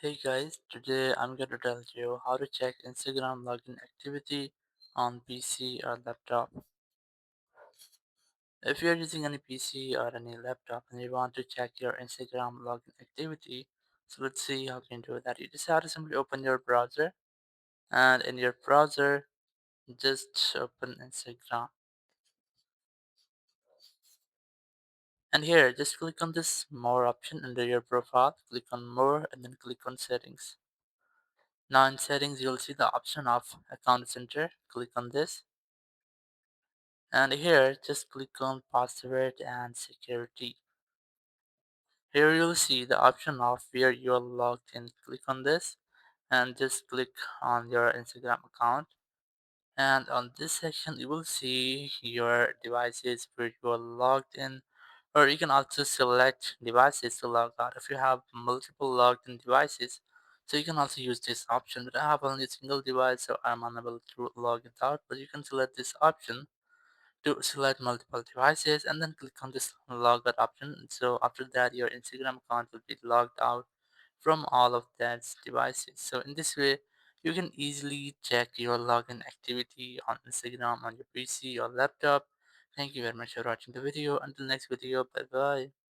Hey guys, today I'm going to tell you how to check Instagram login activity on PC or laptop. If you're using any PC or any laptop and you want to check your Instagram login activity, so let's see how you can do that. You just have to simply open your browser, and in your browser, just open Instagram. And here, just click on this more option under your profile, click on more and then click on settings. Now in settings, you'll see the option of account center. Click on this. And here, just click on password and security. Here you'll see the option of where you're logged in. Click on this and just click on your Instagram account. And on this section, you will see your devices where you are logged in, or you can also select devices to log out if you have multiple logged in devices. So you can also use this option, but I have only a single device, so I'm unable to log it out. But you can select this option to select multiple devices and then click on this logout option. So after that, your Instagram account will be logged out from all of that devices. So in this way, you can easily check your login activity on Instagram on your PC or laptop. Thank you very much for watching the video. Until next video, bye bye.